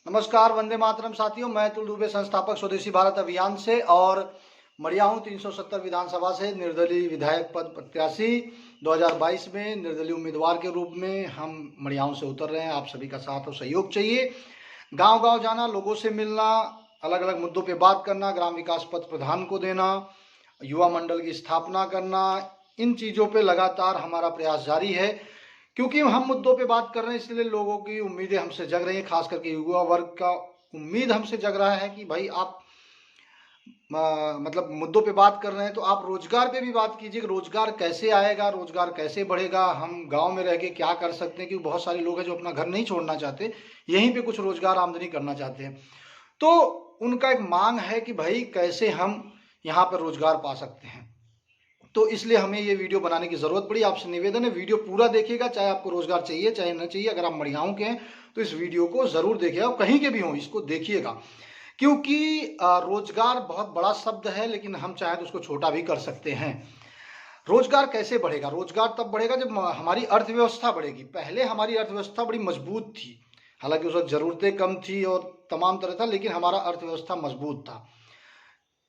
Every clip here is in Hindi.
नमस्कार, वंदे मातरम साथियों। मैं अतुल दुबे, संस्थापक स्वदेशी भारत अभियान से और मड़ियाहूं 370 विधानसभा से निर्दलीय विधायक पद प्रत्याशी 2022 में निर्दलीय उम्मीदवार के रूप में हम मड़ियाहूं से उतर रहे हैं। आप सभी का साथ और सहयोग चाहिए। गांव गांव जाना, लोगों से मिलना, अलग अलग मुद्दों पे बात करना, ग्राम विकास पथ प्रधान को देना, युवा मंडल की स्थापना करना, इन चीज़ों पे लगातार हमारा प्रयास जारी है। क्योंकि हम मुद्दों पे बात कर रहे हैं, इसलिए लोगों की उम्मीदें हमसे जग रही हैं। खास करके युवा वर्ग का उम्मीद हमसे जग रहा है कि भाई आप मतलब मुद्दों पे बात कर रहे हैं तो आप रोजगार पे भी बात कीजिए कि रोजगार कैसे आएगा, रोजगार कैसे बढ़ेगा, हम गांव में रह के क्या कर सकते हैं। क्योंकि बहुत सारे लोग हैं जो अपना घर नहीं छोड़ना चाहते, यहीं पे कुछ रोजगार आमदनी करना चाहते हैं। तो उनका एक मांग है कि भाई कैसे हम यहाँ पर रोजगार पा सकते हैं। तो इसलिए हमें ये वीडियो बनाने की ज़रूरत पड़ी। आपसे निवेदन है, वीडियो पूरा देखिएगा, चाहे आपको रोजगार चाहिए चाहे न चाहिए। अगर आप मड़ियाहूं के हैं तो इस वीडियो को ज़रूर देखिएगा, कहीं के भी हों इसको देखिएगा। क्योंकि रोजगार बहुत बड़ा शब्द है, लेकिन हम चाहें तो उसको छोटा भी कर सकते हैं। रोजगार कैसे बढ़ेगा? रोजगार तब बढ़ेगा जब हमारी अर्थव्यवस्था बढ़ेगी। पहले हमारी अर्थव्यवस्था बड़ी मजबूत थी, हालांकि उस वक्त ज़रूरतें कम थी और तमाम तरह था, लेकिन हमारा अर्थव्यवस्था मजबूत था।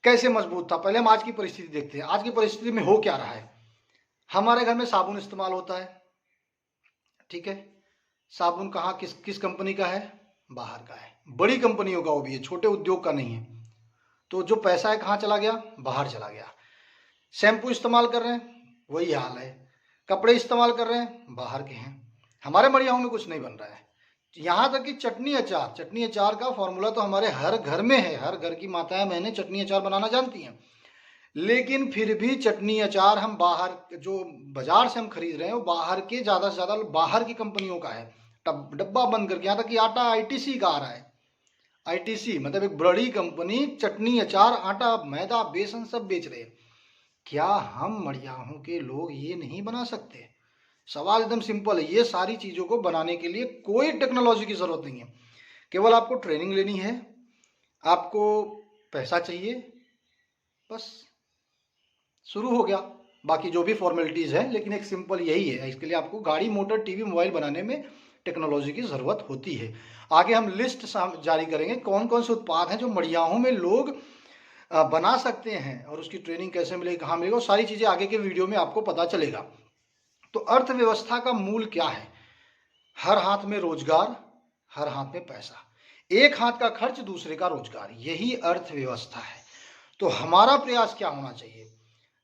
कैसे मजबूत था? पहले हम आज की परिस्थिति देखते हैं। आज की परिस्थिति में हो क्या रहा है? हमारे घर में साबुन इस्तेमाल होता है, ठीक है। साबुन कहाँ, किस किस कंपनी का है? बाहर का है, बड़ी कंपनियों का वो भी है, छोटे उद्योग का नहीं है। तो जो पैसा है कहाँ चला गया? बाहर चला गया। शैम्पू इस्तेमाल कर रहे हैं, वही हाल है। कपड़े इस्तेमाल कर रहे हैं, बाहर के हैं। हमारे मड़ियाहूं में कुछ नहीं बन रहा है। यहाँ तक कि चटनी अचार का फॉर्मूला तो हमारे हर घर में है। हर घर की माताएं बहनें चटनी अचार बनाना जानती हैं, लेकिन फिर भी चटनी अचार हम बाहर, जो बाजार से हम खरीद रहे हैं, वो बाहर के ज़्यादा से ज़्यादा बाहर की कंपनियों का है। डब्बा बंद करके, यहाँ तक कि आटा आईटीसी का आ रहा है। आईटीसी मतलब एक बड़ी कंपनी चटनी अचार, आटा, मैदा, बेसन सब बेच रहे हैं। क्या हम मड़ियाहूं के लोग ये नहीं बना सकते? सवाल एकदम सिंपल है। ये सारी चीज़ों को बनाने के लिए कोई टेक्नोलॉजी की ज़रूरत नहीं है, केवल आपको ट्रेनिंग लेनी है, आपको पैसा चाहिए, बस शुरू हो गया। बाकी जो भी फॉर्मेलिटीज़ है, लेकिन एक सिंपल यही है। इसके लिए आपको गाड़ी, मोटर, टीवी, मोबाइल बनाने में टेक्नोलॉजी की ज़रूरत होती है। आगे हम लिस्ट जारी करेंगे कौन कौन से उत्पाद हैं जो मड़ियाहूं में लोग बना सकते हैं, और उसकी ट्रेनिंग कैसे मिलेगी, कहाँ मिलेगा, वो सारी चीज़ें आगे के वीडियो में आपको पता चलेगा। तो अर्थव्यवस्था का मूल क्या है? हर हाथ में रोजगार, हर हाथ में पैसा, एक हाथ का खर्च, दूसरे का रोजगार, यही अर्थव्यवस्था है। तो हमारा प्रयास क्या होना चाहिए?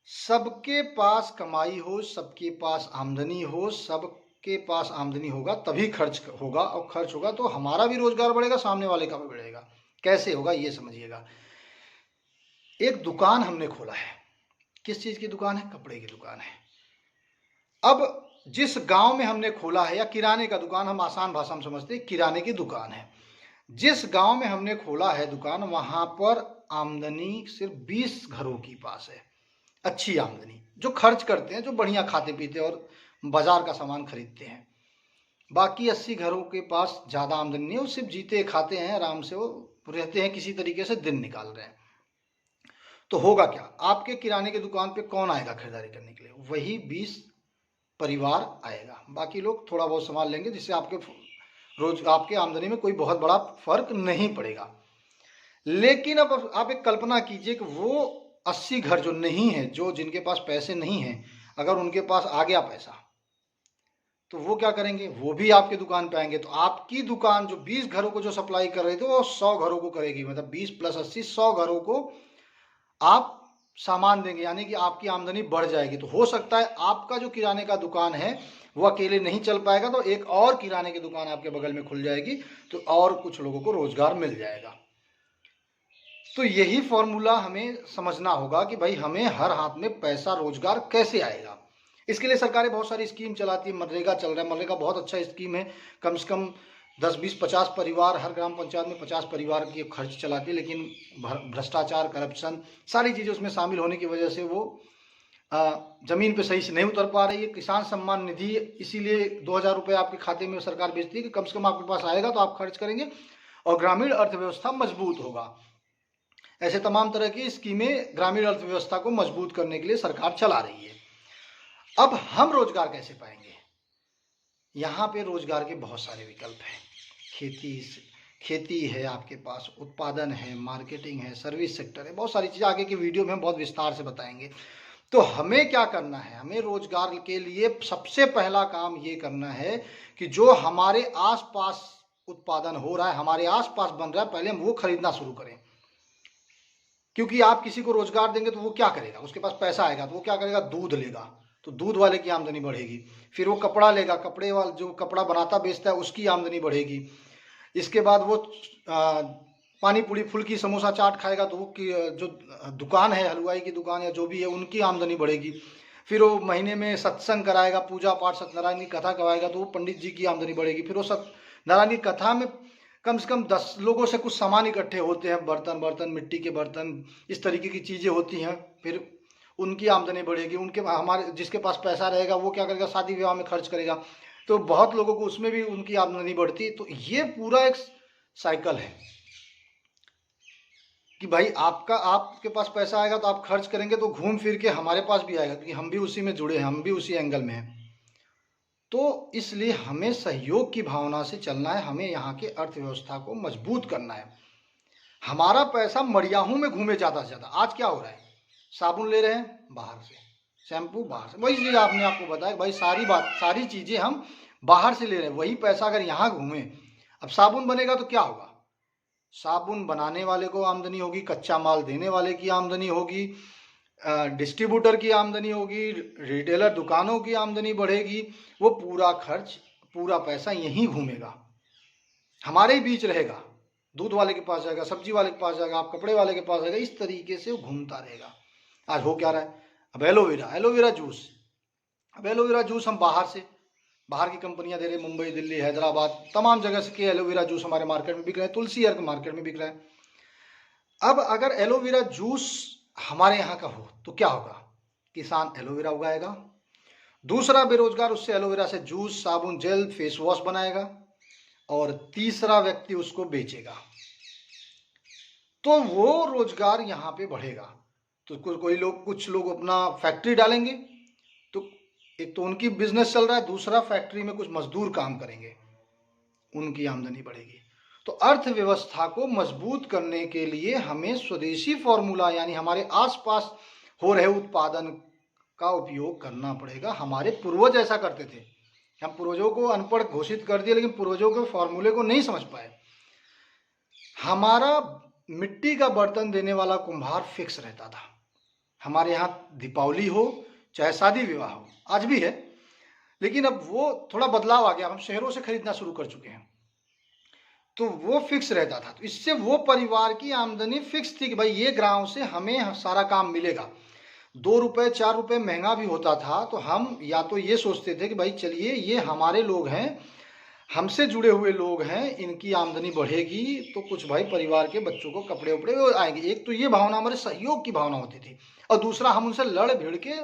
सबके पास कमाई हो, सबके पास आमदनी हो। सबके पास आमदनी होगा तभी खर्च होगा, और खर्च होगा तो हमारा भी रोजगार बढ़ेगा, सामने वाले का भी बढ़ेगा। कैसे होगा ये समझिएगा। एक दुकान हमने खोला है। किस चीज़ की दुकान है? कपड़े की दुकान है। अब जिस गांव में हमने खोला है, या किराने का दुकान, हम आसान भाषा में समझते हैं, किराने की दुकान है। जिस गांव में हमने खोला है दुकान, वहां पर आमदनी सिर्फ 20 घरों की पास है। अच्छी आमदनी, जो खर्च करते हैं, जो बढ़िया खाते पीते और बाजार का सामान खरीदते हैं। बाकी 80 घरों के पास ज़्यादा आमदनी नहीं है, वो सिर्फ जीते खाते हैं, आराम से वो रहते हैं, किसी तरीके से दिन निकाल रहे हैं। तो होगा क्या? आपके किराने की दुकान पे कौन आएगा खरीदारी करने के लिए? वही 20 परिवार आएगा। बाकी लोग थोड़ा बहुत सामान लेंगे, जिससे आपके आमदनी में कोई बहुत बड़ा फर्क नहीं पड़ेगा। लेकिन अब आप एक कल्पना कीजिए कि वो 80 घर जो नहीं है, जो जिनके पास पैसे नहीं हैं, अगर उनके पास आ गया पैसा तो वो क्या करेंगे? वो भी आपके दुकान पे आएंगे। तो आपकी दुकान जो 20 घरों को जो सप्लाई कर रही थी, वो 100 घरों को करेगी। मतलब 20 + 80, 100 घरों को आप सामान देंगे, यानी कि आपकी आमदनी बढ़ जाएगी। तो हो सकता है आपका जो किराने का दुकान है वो अकेले नहीं चल पाएगा, तो एक और किराने की दुकान आपके बगल में खुल जाएगी, तो और कुछ लोगों को रोजगार मिल जाएगा। तो यही फॉर्मूला हमें समझना होगा कि भाई हमें हर हाथ में पैसा, रोजगार कैसे आएगा। इसके लिए सरकारें बहुत सारी स्कीम चलाती है। मनरेगा चल रहा है, मनरेगा बहुत अच्छा स्कीम है। कम से कम 10, 20, 50 परिवार, हर ग्राम पंचायत में 50 परिवार की खर्च चलाती है। लेकिन भ्रष्टाचार, करप्शन, सारी चीज़ें उसमें शामिल होने की वजह से वो ज़मीन पे सही से नहीं उतर पा रही है। किसान सम्मान निधि इसीलिए 2000 रुपये आपके खाते में सरकार भेजती है कि कम से कम आपके पास आएगा तो आप खर्च करेंगे और ग्रामीण अर्थव्यवस्था मजबूत होगा। ऐसे तमाम तरह की स्कीमें ग्रामीण अर्थव्यवस्था को मजबूत करने के लिए सरकार चला रही है। अब हम रोजगार कैसे पाएंगे? यहाँ पे रोजगार के बहुत सारे विकल्प हैं। खेती खेती है, आपके पास उत्पादन है, मार्केटिंग है, सर्विस सेक्टर है, बहुत सारी चीज़ें आगे की वीडियो में हम बहुत विस्तार से बताएंगे। तो हमें क्या करना है, हमें रोजगार के लिए सबसे पहला काम ये करना है कि जो हमारे आसपास उत्पादन हो रहा है, हमारे आसपास बन रहा है, पहले हम वो खरीदना शुरू करें। क्योंकि आप किसी को रोजगार देंगे तो वो क्या करेगा, उसके पास पैसा आएगा तो वो क्या करेगा, दूध लेगा, तो दूध वाले की आमदनी बढ़ेगी। फिर वो कपड़ा लेगा, कपड़े वाला जो कपड़ा बनाता बेचता है उसकी आमदनी बढ़ेगी। इसके बाद वो पानी पूरी फुल्की समोसा चाट खाएगा तो वो जो दुकान है, हलवाई की दुकान या जो भी है, उनकी आमदनी बढ़ेगी। फिर वो महीने में सत्संग कराएगा, पूजा पाठ सत्यनारायण की कथा करवाएगा तो वो पंडित जी की आमदनी बढ़ेगी। फिर वो सत्यनारायण की कथा में कम से कम 10 लोगों से कुछ सामान इकट्ठे होते हैं, बर्तन मिट्टी के बर्तन, इस तरीके की चीज़ें होती हैं। फिर उनकी आमदनी बढ़ेगी। उनके हमारे जिसके पास पैसा रहेगा वो क्या करेगा, शादी विवाह में खर्च करेगा, तो बहुत लोगों को उसमें भी उनकी आमदनी बढ़ती है। तो ये पूरा एक साइकिल है कि भाई आपके पास पैसा आएगा तो आप खर्च करेंगे तो घूम फिर के हमारे पास भी आएगा, क्योंकि हम भी उसी में जुड़े हैं, हम भी उसी एंगल में हैं। तो इसलिए हमें सहयोग की भावना से चलना है, हमें यहाँ के अर्थव्यवस्था को मजबूत करना है। हमारा पैसा मड़ियाहू में घूमे ज़्यादा से ज़्यादा। आज क्या हो रहा है, साबुन ले रहे हैं बाहर से, शैम्पू बाहर से, वही चीज़ आपने आपको बताया भाई, सारी चीज़ें हम बाहर से ले रहे हैं। वही पैसा अगर यहाँ घूमे, अब साबुन बनेगा तो क्या होगा, साबुन बनाने वाले को आमदनी होगी, कच्चा माल देने वाले की आमदनी होगी, डिस्ट्रीब्यूटर की आमदनी होगी, रिटेलर दुकानों की आमदनी बढ़ेगी। वो पूरा खर्च, पूरा पैसा यहीं घूमेगा, हमारे ही बीच रहेगा। दूध वाले के पास जाएगा, सब्जी वाले के पास जाएगा, आप कपड़े वाले के पास जाएगा, इस तरीके से वो घूमता रहेगा। आज हो क्या रहा है, अब एलोवेरा जूस, अब एलोवेरा जूस हम बाहर की कंपनियां दे रही, मुंबई, दिल्ली, हैदराबाद, तमाम जगह से के एलोवेरा जूस हमारे मार्केट में बिक रहे हैं, तुलसी अर्क मार्केट में बिक रहा है। अब अगर एलोवेरा जूस हमारे यहाँ का हो तो क्या होगा, किसान एलोवेरा उगाएगा, दूसरा बेरोजगार उससे एलोवेरा से जूस, साबुन, जेल, फेस वॉश बनाएगा, और तीसरा व्यक्ति उसको बेचेगा। तो वो रोजगार यहाँ पे बढ़ेगा। तो कुछ लोग अपना फैक्ट्री डालेंगे, तो एक तो उनकी बिजनेस चल रहा है, दूसरा फैक्ट्री में कुछ मजदूर काम करेंगे, उनकी आमदनी बढ़ेगी। तो अर्थव्यवस्था को मजबूत करने के लिए हमें स्वदेशी फॉर्मूला, यानी हमारे आसपास हो रहे उत्पादन का उपयोग करना पड़ेगा। हमारे पूर्वज ऐसा करते थे, हम पूर्वजों को अनपढ़ घोषित कर दिए, लेकिन पूर्वजों के फॉर्मूले को नहीं समझ पाए। हमारा मिट्टी का बर्तन देने वाला कुम्हार फिक्स रहता था। हमारे यहाँ दीपावली हो चाहे शादी विवाह हो, आज भी है, लेकिन अब वो थोड़ा बदलाव आ गया, हम शहरों से खरीदना शुरू कर चुके हैं, तो वो फिक्स रहता था। तो इससे वो परिवार की आमदनी फिक्स थी कि भाई ये गांव से हमें सारा काम मिलेगा। 2 रुपये 4 रुपये महंगा भी होता था तो हम या तो ये सोचते थे कि भाई चलिए ये हमारे लोग हैं, हमसे जुड़े हुए लोग हैं, इनकी आमदनी बढ़ेगी तो कुछ भाई परिवार के बच्चों को कपड़े उपड़े आएंगे। एक तो ये भावना, हमारे सहयोग की भावना होती थी, और दूसरा हम उनसे लड़ भिड़ के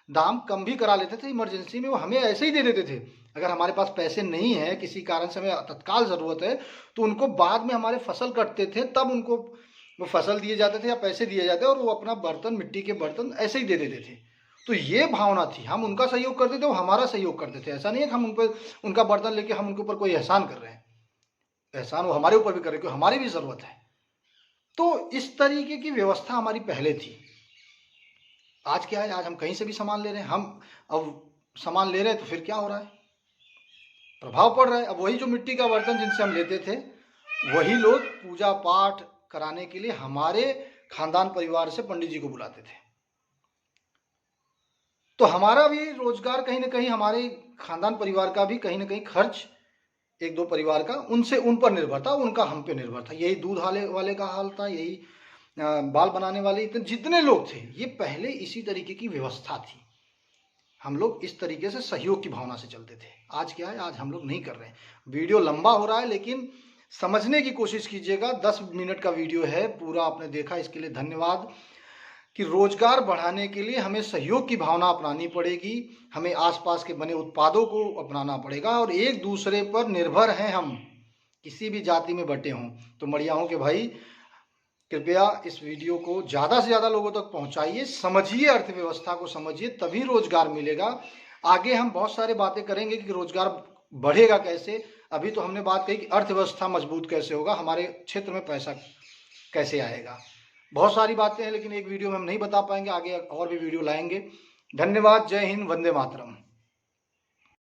दाम कम भी करा लेते थे, इमरजेंसी में वो हमें ऐसे ही दे देते थे। अगर हमारे पास पैसे नहीं है, किसी कारण से हमें तत्काल ज़रूरत है, तो उनको बाद में हमारे फसल कटते थे तब उनको वो फसल दिए जाते थे या पैसे दिए जाते, और वो अपना बर्तन, मिट्टी के बर्तन ऐसे ही दे देते थे। तो ये भावना थी, हम उनका सहयोग करते थे, वो हमारा सहयोग करते थे। ऐसा नहीं है कि हम उन पर उनका बर्तन लेके हम उनके ऊपर कोई एहसान कर रहे हैं, एहसान वो हमारे ऊपर भी कर रहे हैं क्योंकि हमारी भी ज़रूरत है। तो इस तरीके की व्यवस्था हमारी पहले थी। आज क्या है, आज हम कहीं से भी सामान ले रहे हैं, हम अब सामान ले रहे हैं तो फिर क्या हो रहा है, प्रभाव पड़ रहा है। अब वही जो मिट्टी का बर्तन जिनसे हम लेते थे, वही लोग पूजा पाठ कराने के लिए हमारे खानदान परिवार से पंडित जी को बुलाते थे। तो हमारा भी रोजगार कहीं ना कहीं, हमारे खानदान परिवार का भी कहीं ना कहीं खर्च, 1-2 परिवार का उन पर निर्भर था, उनका हम पे निर्भर था। यही दूध वाले का हाल था, यही बाल बनाने वाले, जितने लोग थे, ये पहले इसी तरीके की व्यवस्था थी। हम लोग इस तरीके से सहयोग की भावना से चलते थे। आज क्या है, आज हम लोग नहीं कर रहे हैं। वीडियो लंबा हो रहा है, लेकिन समझने की कोशिश कीजिएगा। 10 मिनट का वीडियो है, पूरा आपने देखा, इसके लिए धन्यवाद। कि रोजगार बढ़ाने के लिए हमें सहयोग की भावना अपनानी पड़ेगी, हमें आसपास के बने उत्पादों को अपनाना पड़ेगा, और एक दूसरे पर निर्भर हैं हम, किसी भी जाति में बटे हों। तो मड़ियाहूं के भाई, कृपया इस वीडियो को ज़्यादा से ज़्यादा लोगों तक पहुंचाइए, समझिए, अर्थव्यवस्था को समझिए, तभी रोजगार मिलेगा। आगे हम बहुत सारे बातें करेंगे कि रोजगार बढ़ेगा कैसे, अभी तो हमने बात कही कि अर्थव्यवस्था मजबूत कैसे होगा, हमारे क्षेत्र में पैसा कैसे आएगा। बहुत सारी बातें हैं लेकिन एक वीडियो में हम नहीं बता पाएंगे, आगे और भी वीडियो लाएंगे। धन्यवाद। जय हिंद, वंदे मातरम।